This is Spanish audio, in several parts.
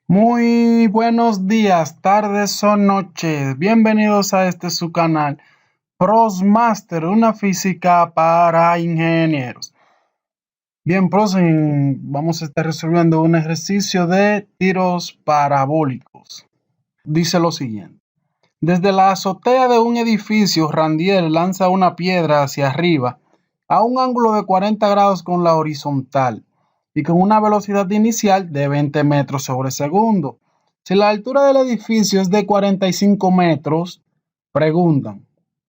Muy buenos días, tardes o noches. Bienvenidos a su canal ProsMaster, una física para ingenieros. Bien, vamos a estar resolviendo un ejercicio de tiros parabólicos. Dice lo siguiente. Desde la azotea de un edificio, Randier lanza una piedra hacia arriba a un ángulo de 40 grados con la horizontal y con una velocidad inicial de 20 metros sobre segundo. Si la altura del edificio es de 45 metros, preguntan,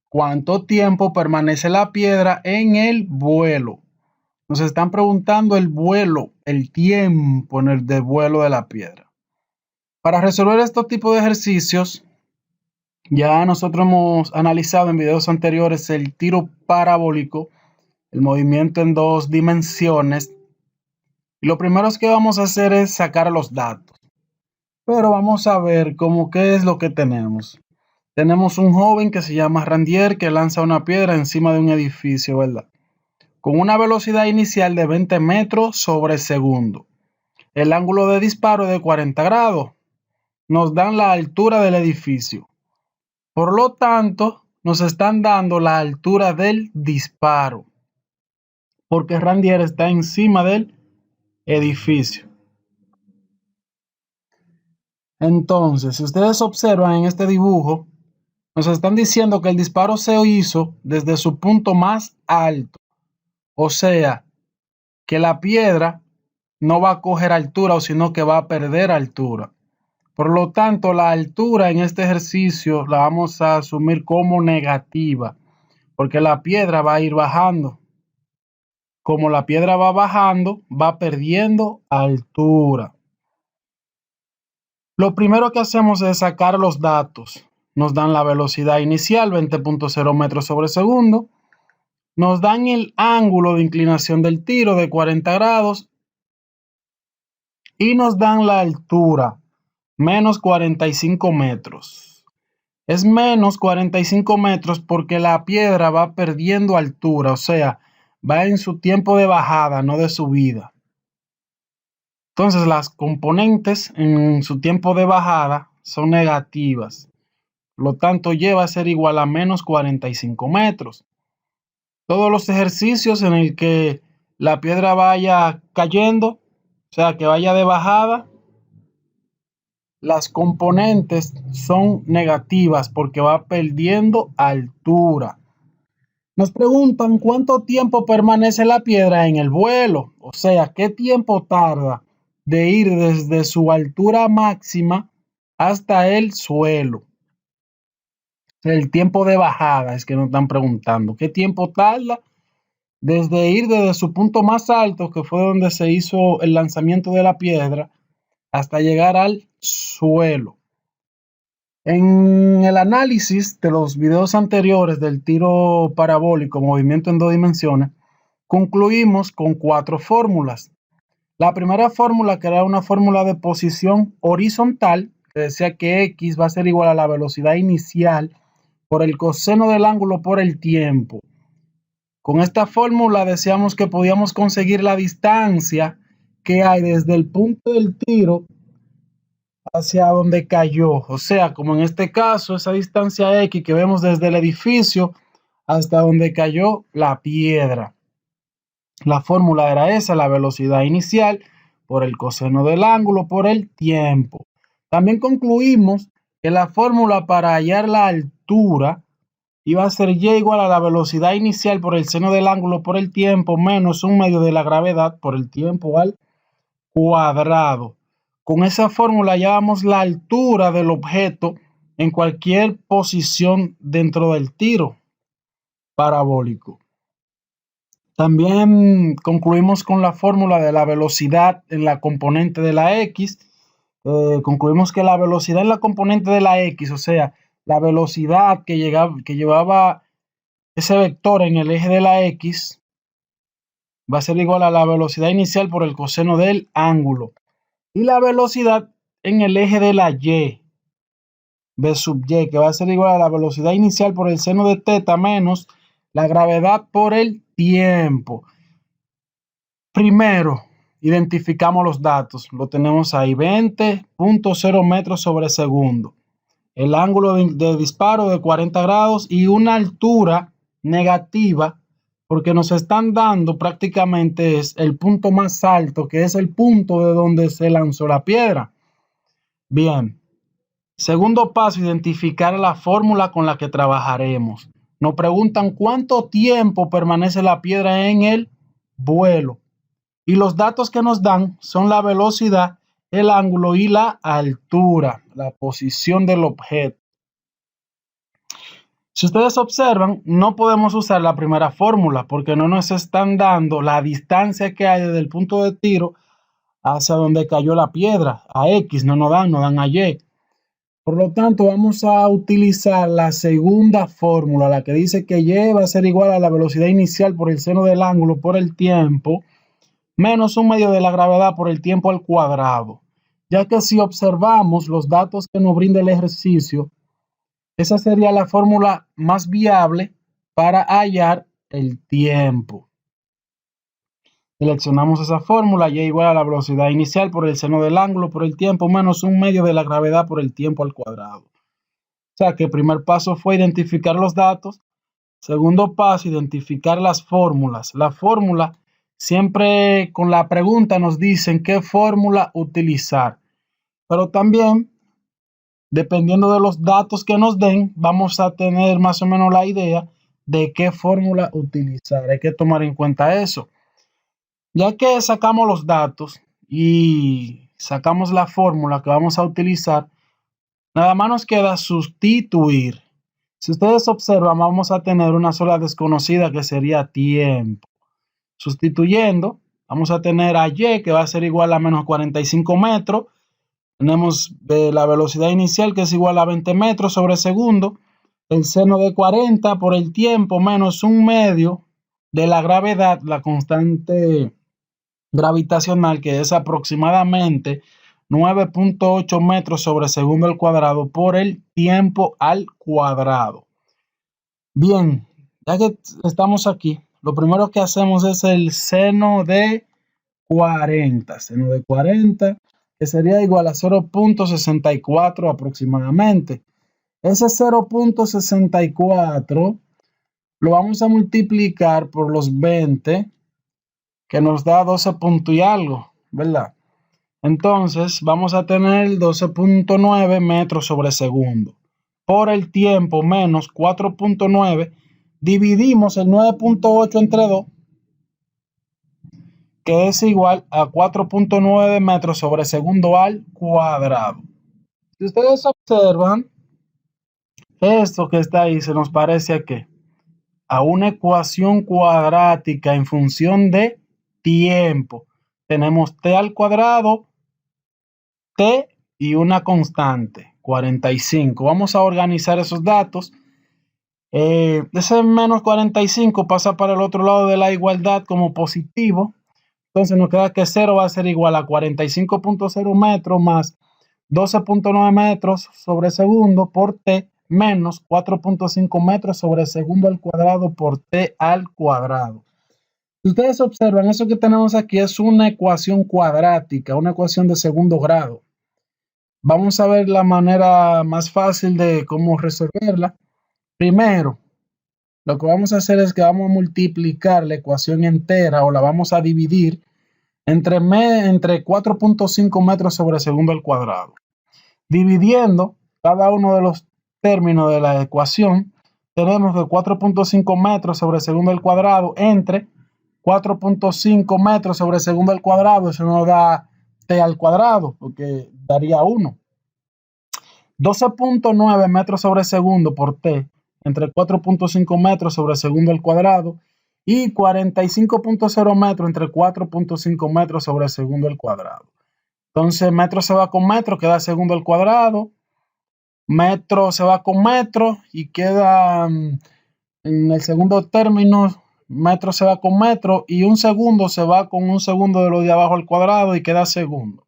¿cuánto tiempo permanece la piedra en el vuelo? Nos están preguntando el vuelo, el tiempo en el de vuelo de la piedra. Para resolver este tipo de ejercicios, ya nosotros hemos analizado en videos anteriores el tiro parabólico, el movimiento en dos dimensiones. Y lo primero que vamos a hacer es sacar los datos. Pero vamos a ver qué es lo que tenemos. Tenemos un joven que se llama Randier que lanza una piedra encima de un edificio, ¿verdad? Con una velocidad inicial de 20 metros sobre segundo. El ángulo de disparo es de 40 grados. Nos dan la altura del edificio. Por lo tanto, nos están dando la altura del disparo, porque Randier está encima del edificio. Entonces, si ustedes observan en este dibujo, nos están diciendo que el disparo se hizo desde su punto más alto. O sea, que la piedra no va a coger altura, sino que va a perder altura. Por lo tanto, la altura en este ejercicio la vamos a asumir como negativa, porque la piedra va a ir bajando. Como la piedra va bajando, va perdiendo altura. Lo primero que hacemos es sacar los datos. Nos dan la velocidad inicial, 20.0 metros sobre segundo. Nos dan el ángulo de inclinación del tiro de 40 grados. Y nos dan la altura, menos 45 metros. Es menos 45 metros porque la piedra va perdiendo altura, o sea, va en su tiempo de bajada, no de subida. Entonces las componentes en su tiempo de bajada son negativas. Por lo tanto, Y va a ser igual a menos 45 metros. Todos los ejercicios en el que la piedra vaya cayendo, o sea, que vaya de bajada, las componentes son negativas porque va perdiendo altura. Nos preguntan cuánto tiempo permanece la piedra en el vuelo, o sea, qué tiempo tarda de ir desde su altura máxima hasta el suelo. El tiempo de bajada es que nos están preguntando. ¿Qué tiempo tarda desde ir desde su punto más alto, que fue donde se hizo el lanzamiento de la piedra, hasta llegar al suelo? En el análisis de los videos anteriores del tiro parabólico, movimiento en dos dimensiones, concluimos con 4 fórmulas. La primera fórmula, que era una fórmula de posición horizontal, que decía que X va a ser igual a la velocidad inicial por el coseno del ángulo por el tiempo. Con esta fórmula decíamos que podíamos conseguir la distancia que hay desde el punto del tiro hacia donde cayó. O sea, como en este caso, esa distancia X que vemos desde el edificio hasta donde cayó la piedra. La fórmula era esa, la velocidad inicial por el coseno del ángulo por el tiempo. También concluimos que la fórmula para hallar la altura iba a ser Y igual a la velocidad inicial por el seno del ángulo por el tiempo menos un medio de la gravedad por el tiempo al cuadrado. Con esa fórmula hallábamos la altura del objeto en cualquier posición dentro del tiro parabólico. También concluimos con la fórmula de la velocidad en la componente de la X. Concluimos que la velocidad en la componente de la X, o sea, la velocidad que llevaba ese vector en el eje de la X, va a ser igual a la velocidad inicial por el coseno del ángulo. Y la velocidad en el eje de la Y, B sub Y, que va a ser igual a la velocidad inicial por el seno de teta menos la gravedad por el tiempo. Primero, identificamos los datos. Lo tenemos ahí, 20.0 metros sobre segundo. El ángulo de disparo de 40 grados y una altura negativa, porque nos están dando prácticamente es el punto más alto, que es el punto de donde se lanzó la piedra. Bien. Segundo paso, identificar la fórmula con la que trabajaremos. Nos preguntan cuánto tiempo permanece la piedra en el vuelo. Y los datos que nos dan son la velocidad, el ángulo y la altura, la posición del objeto. Si ustedes observan, no podemos usar la primera fórmula porque no nos están dando la distancia que hay desde el punto de tiro hacia donde cayó la piedra, a X, no nos dan a Y. Por lo tanto, vamos a utilizar la segunda fórmula, la que dice que Y va a ser igual a la velocidad inicial por el seno del ángulo por el tiempo, menos un medio de la gravedad por el tiempo al cuadrado. Ya que si observamos los datos que nos brinda el ejercicio, esa sería la fórmula más viable para hallar el tiempo. Seleccionamos esa fórmula, Y igual a la velocidad inicial por el seno del ángulo por el tiempo menos un medio de la gravedad por el tiempo al cuadrado. O sea que el primer paso fue identificar los datos. Segundo paso, identificar las fórmulas. La fórmula, siempre con la pregunta nos dicen qué fórmula utilizar. Pero también, dependiendo de los datos que nos den, vamos a tener más o menos la idea de qué fórmula utilizar. Hay que tomar en cuenta eso. Ya que sacamos los datos y sacamos la fórmula que vamos a utilizar, nada más nos queda sustituir. Si ustedes observan, vamos a tener una sola desconocida que sería tiempo. Sustituyendo, vamos a tener a Y que va a ser igual a menos 45 metros. Tenemos la velocidad inicial que es igual a 20 metros sobre segundo. El seno de 40 por el tiempo menos un medio de la gravedad, la constante gravitacional, que es aproximadamente 9.8 metros sobre segundo al cuadrado por el tiempo al cuadrado. Bien, ya que estamos aquí, lo primero que hacemos es el seno de 40. Seno de 40, que sería igual a 0.64 aproximadamente. Ese 0.64 lo vamos a multiplicar por los 20, que nos da 12 puntos y algo, ¿verdad? Entonces vamos a tener 12.9 metros sobre segundo. Por el tiempo menos 4.9, dividimos el 9.8 entre 2, que es igual a 4.9 metros sobre segundo al cuadrado. Si ustedes observan, esto que está ahí se nos parece a ¿qué? A una ecuación cuadrática en función de tiempo. Tenemos t al cuadrado, t y una constante, 45. Vamos a organizar esos datos. Ese menos 45 pasa para el otro lado de la igualdad como positivo. Entonces nos queda que 0 va a ser igual a 45.0 metros más 12.9 metros sobre segundo por t menos 4.5 metros sobre segundo al cuadrado por t al cuadrado. Si ustedes observan, eso que tenemos aquí es una ecuación cuadrática, una ecuación de segundo grado. Vamos a ver la manera más fácil de cómo resolverla. Primero, lo que vamos a hacer es que vamos a multiplicar la ecuación entera o la vamos a dividir entre 4.5 metros sobre segundo al cuadrado. Dividiendo cada uno de los términos de la ecuación, tenemos que 4.5 metros sobre segundo al cuadrado entre 4.5 metros sobre segundo al cuadrado, eso nos da t al cuadrado, porque daría 1. 12.9 metros sobre segundo por t entre 4.5 metros sobre segundo al cuadrado y 45.0 metros entre 4.5 metros sobre segundo al cuadrado. Entonces, metro se va con metro, queda segundo al cuadrado. Metro se va con metro y queda en el segundo término, metro se va con metro y un segundo se va con un segundo de lo de abajo al cuadrado y queda segundo.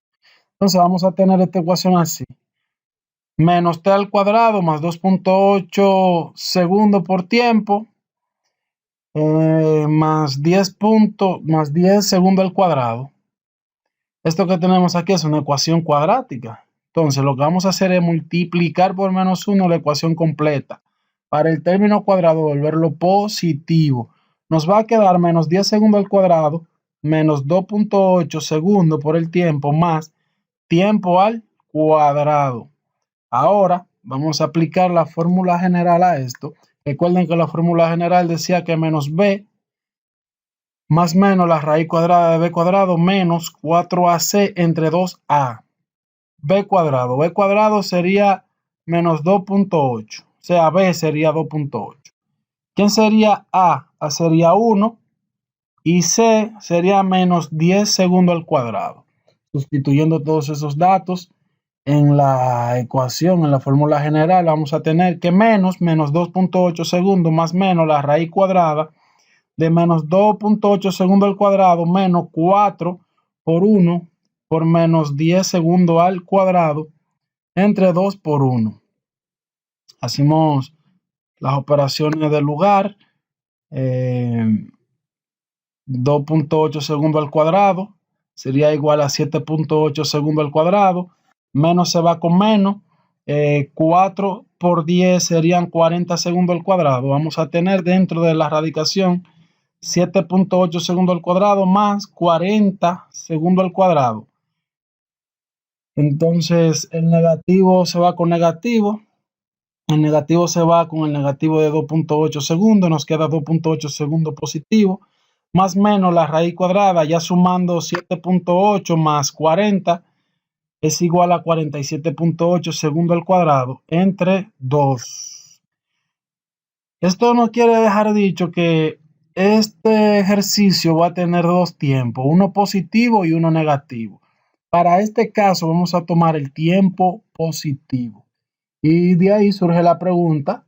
Entonces, vamos a tener esta ecuación así. Menos t al cuadrado más 2.8 segundos por tiempo más 10 segundos al cuadrado Esto que tenemos aquí es una ecuación cuadrática. Entonces, lo que vamos a hacer es multiplicar por -1 la ecuación completa. Para el término cuadrado, volverlo positivo. Nos va a quedar menos 10 segundos al cuadrado, menos 2.8 segundos por el tiempo, más tiempo al cuadrado. Ahora, vamos a aplicar la fórmula general a esto. Recuerden que la fórmula general decía que menos b más menos la raíz cuadrada de b cuadrado menos 4ac entre 2a. B cuadrado sería menos 2.8. O sea, B sería 2.8. ¿Quién sería A? A sería 1 y C sería menos 10 segundos al cuadrado. Sustituyendo todos esos datos en la ecuación, en la fórmula general, vamos a tener que menos 2.8 segundos más menos la raíz cuadrada de menos 2.8 segundos al cuadrado menos 4 por 1 por menos 10 segundos al cuadrado entre 2 por 1. Hacemos las operaciones del lugar. 2.8 segundos al cuadrado sería igual a 7.8 segundos al cuadrado. Menos se va con menos. 4 por 10 serían 40 segundos al cuadrado. Vamos a tener dentro de la radicación 7.8 segundos al cuadrado más 40 segundos al cuadrado. Entonces el negativo se va con negativo. El negativo se va con el negativo de 2.8 segundos. Nos queda 2.8 segundos positivo. Más menos la raíz cuadrada, ya sumando 7.8 más 40 es igual a 47.8 segundos al cuadrado entre 2. Esto nos quiere dejar dicho que este ejercicio va a tener dos tiempos, uno positivo y uno negativo. Para este caso vamos a tomar el tiempo positivo. Y de ahí surge la pregunta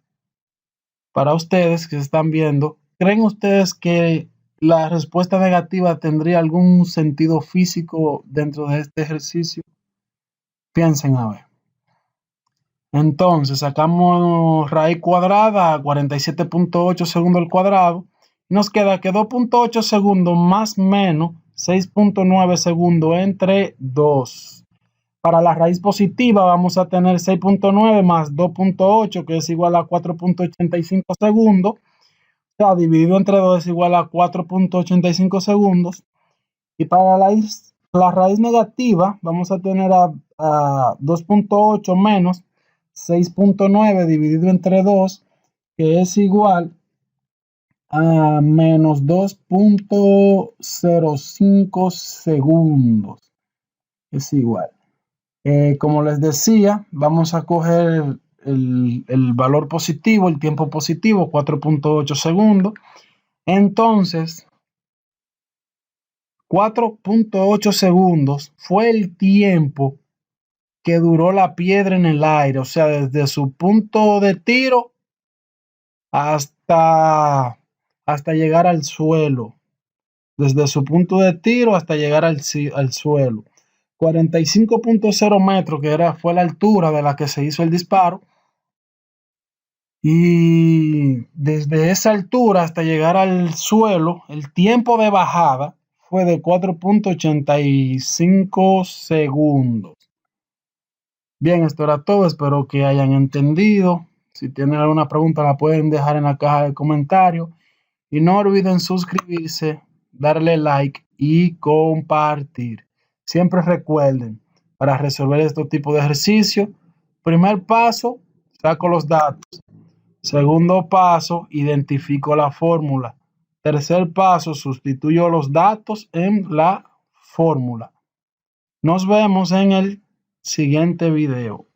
para ustedes que están viendo, ¿creen ustedes que la respuesta negativa tendría algún sentido físico dentro de este ejercicio? Piensen a ver. Entonces sacamos raíz cuadrada a 47.8 segundos al cuadrado. Nos queda que 2.8 segundos más menos 6.9 segundos entre 2. Para la raíz positiva vamos a tener 6.9 más 2.8, que es igual a 4.85 segundos. O sea, dividido entre 2 es igual a 4.85 segundos. Y para la raíz negativa vamos a tener a 2.8 menos 6.9 dividido entre 2, que es igual a menos 2.05 segundos. Es igual. Como les decía, vamos a coger el valor positivo, el tiempo positivo, 4.8 segundos. Entonces, 4.8 segundos fue el tiempo que duró la piedra en el aire, o sea, desde su punto de tiro hasta llegar al suelo. Desde su punto de tiro hasta llegar al suelo. 45.0 metros, que fue la altura de la que se hizo el disparo. Y desde esa altura hasta llegar al suelo, el tiempo de bajada fue de 4.85 segundos. Bien, esto era todo. Espero que hayan entendido. Si tienen alguna pregunta, la pueden dejar en la caja de comentarios. Y no olviden suscribirse, darle like y compartir. Siempre recuerden, para resolver este tipo de ejercicio, primer paso, saco los datos. Segundo paso, identifico la fórmula. Tercer paso, sustituyo los datos en la fórmula. Nos vemos en el siguiente video.